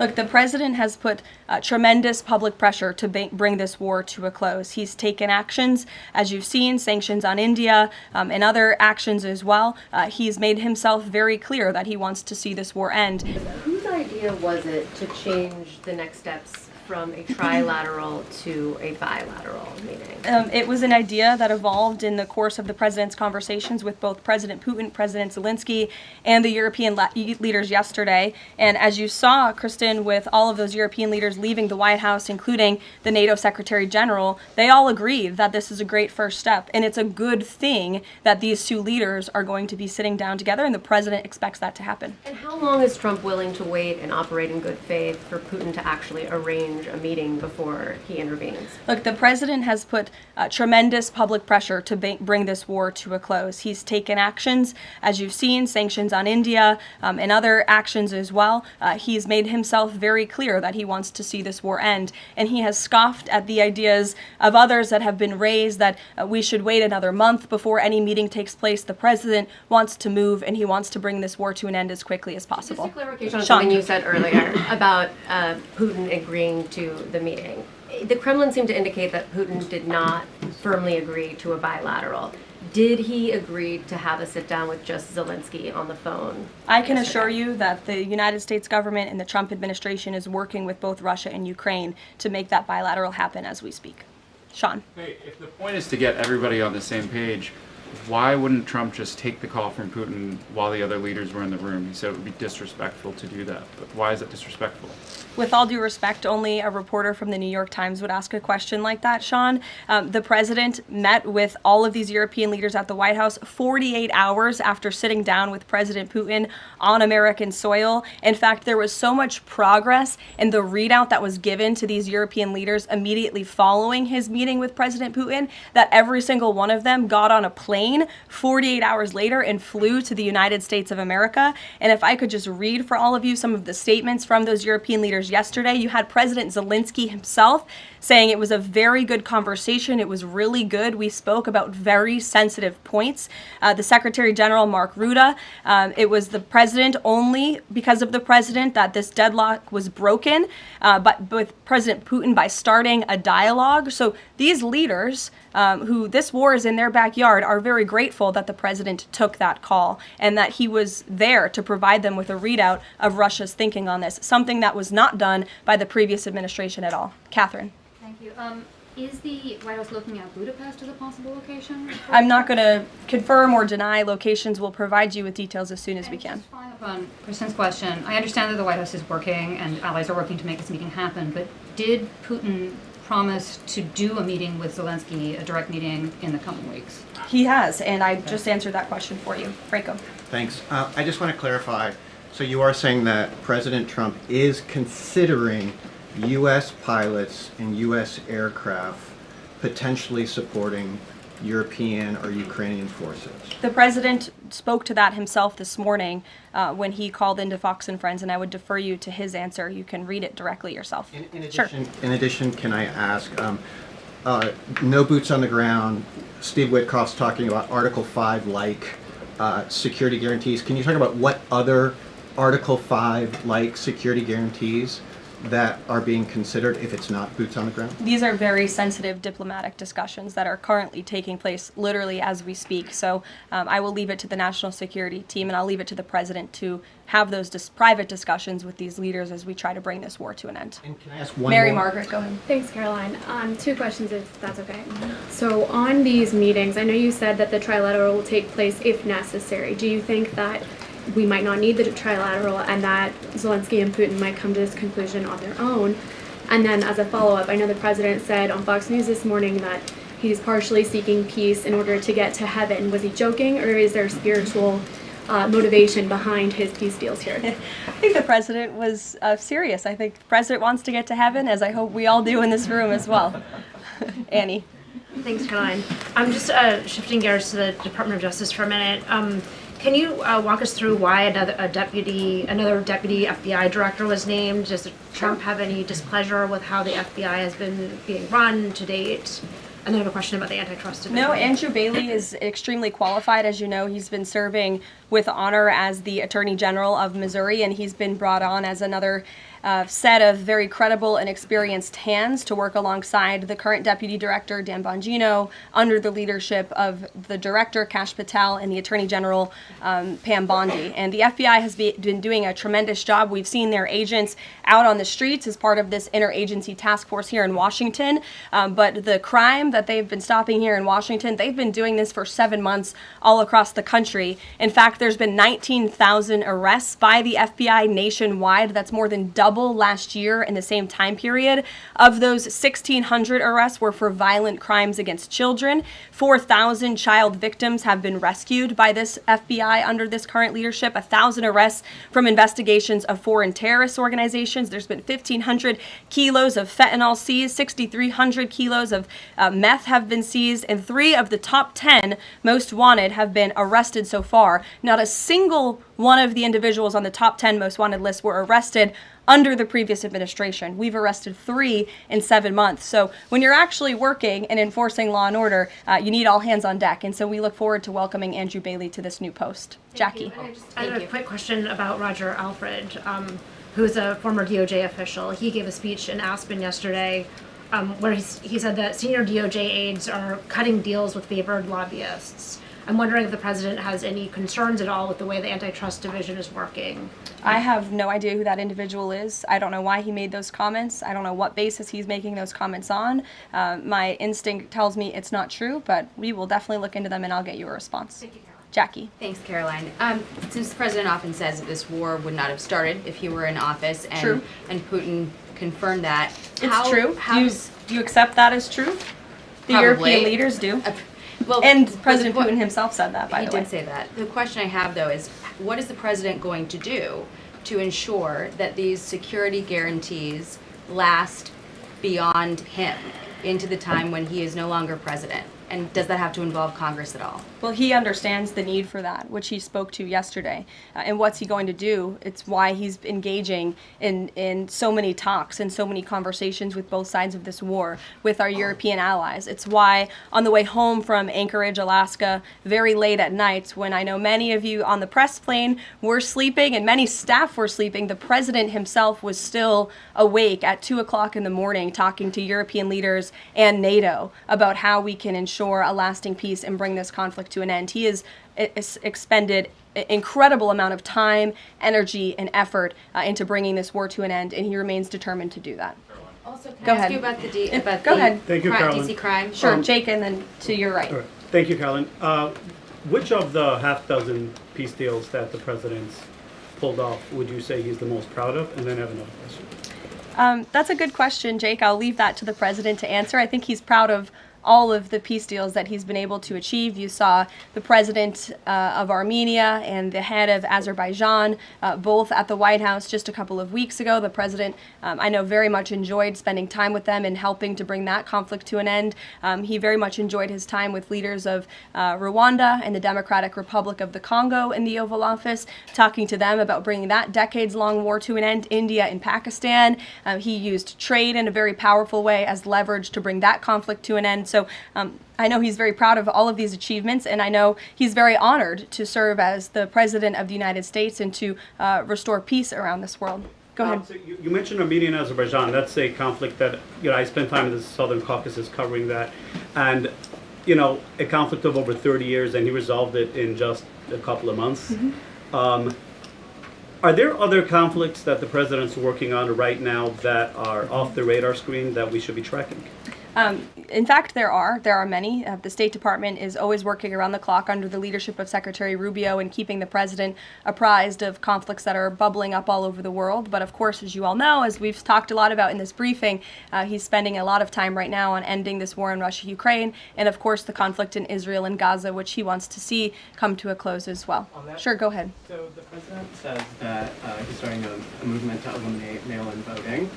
Look, the president has put tremendous public pressure to bring this war to a close. He's taken actions, as you've seen, sanctions on India and other actions as well. He's made himself very clear that he wants to see this war end. Whose idea was it to change the next steps from a trilateral to a bilateral meeting? It was an idea that evolved in the course of the president's conversations with both President Putin, President Zelensky, and the European leaders yesterday. And as you saw, Kristen, with all of those European leaders leaving the White House, including the NATO Secretary General, they all agreed that this is a great first step. And it's a good thing that these two leaders are going to be sitting down together, and the president expects that to happen. And how long is Trump willing to wait and operate in good faith for Putin to actually arrange a meeting before he intervenes? Look, the president has put tremendous public pressure to bring this war to a close. He's taken actions, as you've seen, sanctions on India and other actions as well. He's made himself very clear that he wants to see this war end, and he has scoffed at the ideas of others that have been raised that we should wait another month before any meeting takes place. The president wants to move, and he wants to bring this war to an end as quickly as possible. Just a clarification on something you said earlier about Putin agreeing to the meeting. The Kremlin seemed to indicate that Putin did not firmly agree to a bilateral. Did he agree to have a sit-down with just Zelensky on the phone? I can assure you that the United States government and the Trump administration is working with both Russia and Ukraine to make that bilateral happen as we speak. Sean. Hey, if the point is to get everybody on the same page, why wouldn't Trump just take the call from Putin while the other leaders were in the room? He said it would be disrespectful to do that. But why is it disrespectful? With all due respect, only a reporter from the New York Times would ask a question like that, Sean. The president met with all of these European leaders at the White House 48 hours after sitting down with President Putin on American soil. In fact, there was so much progress in the readout that was given to these European leaders immediately following his meeting with President Putin that every single one of them got on a plane 48 hours later and flew to the United States of America. And if I could just read for all of you some of the statements from those European leaders yesterday, you had President Zelensky himself saying it was a very good conversation. It was really good. We spoke about very sensitive points. The Secretary General, Mark Rutte, it was the president, only because of the president, that this deadlock was broken, but with President Putin by starting a dialogue. So these leaders, who this war is in their backyard, are very grateful that the president took that call and that he was there to provide them with a readout of Russia's thinking on this, something that was not done by the previous administration at all. Catherine. Thank you. Is the White House looking at Budapest as a possible location? I'm not going to confirm or deny locations. We'll provide you with details as soon as we can. Just following up on Kristen's question, I understand that the White House is working and allies are working to make this meeting happen, but did Putin promise to do a meeting with Zelensky, a direct meeting, in the coming weeks? He has, and I just answered that question for you. Franco. Thanks. I just want to clarify. So you are saying that President Trump is considering U.S. pilots and U.S. aircraft potentially supporting European or Ukrainian forces? The president spoke to that himself this morning when he called into Fox and Friends, and I would defer you to his answer. You can read it directly yourself. In addition, can I ask, no boots on the ground, Steve Witkoff's talking about Article 5-like security guarantees. Can you talk about what other Article 5-like security guarantees that are being considered if it's not boots on the ground? These are very sensitive diplomatic discussions that are currently taking place literally as we speak. So I will leave it to the national security team, and I'll leave it to the president to have those private discussions with these leaders as we try to bring this war to an end. And can I ask one Mary more? Margaret, go ahead. Thanks, Caroline. Two questions, if that's okay. So on these meetings, I know you said that the trilateral will take place if necessary. Do you think that we might not need the trilateral and that Zelensky and Putin might come to this conclusion on their own? And then as a follow-up, I know the president said on Fox News this morning that he's partially seeking peace in order to get to heaven. Was he joking, or is there spiritual motivation behind his peace deals here? I think the president was serious. I think the president wants to get to heaven, as I hope we all do in this room as well. Annie. Thanks, Caroline. I'm just shifting gears to the Department of Justice for a minute. Can you walk us through why another deputy FBI director was named? Does Trump have any displeasure with how the FBI has been being run to date? And then I have a question about the antitrust division. No, Andrew Bailey is extremely qualified. As you know, he's been serving with honor as the Attorney General of Missouri, and he's been brought on as another set of very credible and experienced hands to work alongside the current Deputy Director, Dan Bongino, under the leadership of the Director, Kash Patel, and the Attorney General, Pam Bondi. And the FBI has been doing a tremendous job. We've seen their agents out on the streets as part of this interagency task force here in Washington. But the crime that they've been stopping here in Washington, they've been doing this for 7 months all across the country. In fact, there's been 19,000 arrests by the FBI nationwide. That's more than double last year in the same time period. Of those, 1,600 arrests were for violent crimes against children. 4,000 child victims have been rescued by this FBI under this current leadership. 1,000 arrests from investigations of foreign terrorist organizations. There's been 1,500 kilos of fentanyl seized. 6,300 kilos of meth have been seized. And 3 of the top 10 most wanted have been arrested so far. Not a single one of the individuals on the top 10 most wanted list were arrested under the previous administration. We've arrested 3 in 7 months. So when you're actually working and enforcing law and order, you need all hands on deck. And so we look forward to welcoming Andrew Bailey to this new post. Jackie. I have a quick question about Roger Alfred, who's a former DOJ official. He gave a speech in Aspen yesterday where he said that senior DOJ aides are cutting deals with favored lobbyists. I'm wondering if the president has any concerns at all with the way the antitrust division is working. I have no idea who that individual is. I don't know why he made those comments. I don't know what basis he's making those comments on. My instinct tells me it's not true, but we will definitely look into them and I'll get you a response. Thank you, Caroline. Jackie. Thanks, Caroline. Since the president often says that this war would not have started if he were in office, and True. and Putin confirmed that. It's true. Do you accept that as true? The Probably. European leaders do. Well, And but President the Putin himself said that, by He the way. did say that. The question I have, though, is what is the president going to do to ensure that these security guarantees last beyond him into the time when he is no longer president? And does that have to involve Congress at all? Well, he understands the need for that, which he spoke to yesterday. And what's he going to do? It's why he's engaging in so many talks and so many conversations with both sides of this war with our European allies. It's why on the way home from Anchorage, Alaska, very late at night, when I know many of you on the press plane were sleeping and many staff were sleeping, the president himself was still awake at 2 o'clock in the morning talking to European leaders and NATO about how we can ensure a lasting peace and bring this conflict to an end. He has expended an incredible amount of time, energy, and effort into bringing this war to an end, and he remains determined to do that. Also, can Go I ask ahead. you about the Go ahead. Thank you, Caroline. DC crime? Sure, Jake, and then to your right. All right. Thank you, Caroline. Which of the half dozen peace deals that the president's pulled off would you say he's the most proud of? And then I have another question. That's a good question, Jake. I'll leave that to the president to answer. I think he's proud of all of the peace deals that he's been able to achieve. You saw the president of Armenia and the head of Azerbaijan both at the White House just a couple of weeks ago. The president, I know, very much enjoyed spending time with them and helping to bring that conflict to an end. He very much enjoyed his time with leaders of Rwanda and the Democratic Republic of the Congo in the Oval Office, talking to them about bringing that decades-long war to an end. India and Pakistan. He used trade in a very powerful way as leverage to bring that conflict to an end. So I know he's very proud of all of these achievements, and I know he's very honored to serve as the President of the United States and to restore peace around this world. Go ahead. So you mentioned Armenia and Azerbaijan. That's a conflict that, I spent time in the Southern Caucasus covering that. And, a conflict of over 30 years, and he resolved it in just a couple of months. Mm-hmm. Are there other conflicts that the president's working on right now that are off the radar screen that we should be tracking? In fact, there are many. The State Department is always working around the clock under the leadership of Secretary Rubio and keeping the president apprised of conflicts that are bubbling up all over the world. But of course, as you all know, as we've talked a lot about in this briefing, he's spending a lot of time right now on ending this war in Russia-Ukraine, and of course the conflict in Israel and Gaza, which he wants to see come to a close as well. Sure, go ahead. So the president says that he's starting a movement to eliminate mail-in voting,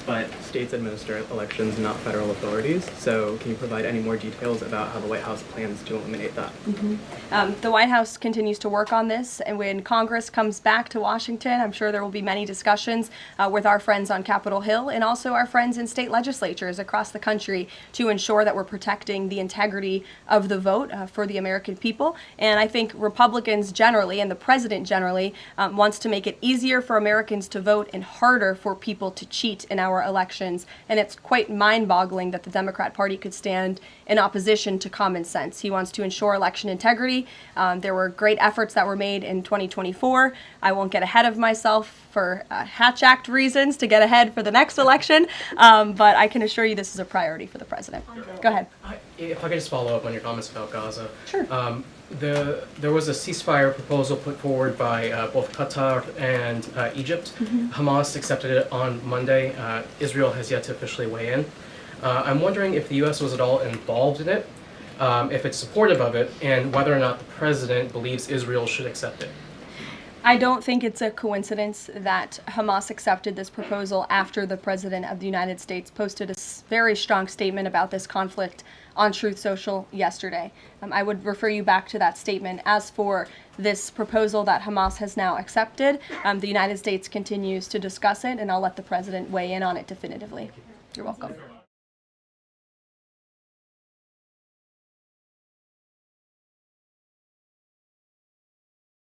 but states administer elections, not federal federal authorities. So can you provide any more details about how the White House plans to eliminate that? The White House continues to work on this, and when Congress comes back to Washington, I'm sure there will be many discussions with our friends on Capitol Hill and also our friends in state legislatures across the country to ensure that we're protecting the integrity of the vote for the American people. And I think Republicans generally, and the president generally, wants to make it easier for Americans to vote and harder for people to cheat in our elections. And it's quite mind-boggling that the Democrat Party could stand in opposition to common sense. He wants to ensure election integrity. There were great efforts that were made in 2024. I won't get ahead of myself for Hatch Act reasons to get ahead for the next election, but I can assure you this is a priority for the president. Go ahead. If I could just follow up on your comments about Gaza. Sure. There was a ceasefire proposal put forward by both Qatar and Egypt. Hamas accepted it on Monday. Israel has yet to officially weigh in. I'm wondering if the U.S. was at all involved in it, if it's supportive of it, and whether or not the president believes Israel should accept it. I don't think it's a coincidence that Hamas accepted this proposal after the President of the United States posted a very strong statement about this conflict on Truth Social yesterday. I would refer you back to that statement. As for this proposal that Hamas has now accepted, the United States continues to discuss it, and I'll let the President weigh in on it definitively. You're welcome.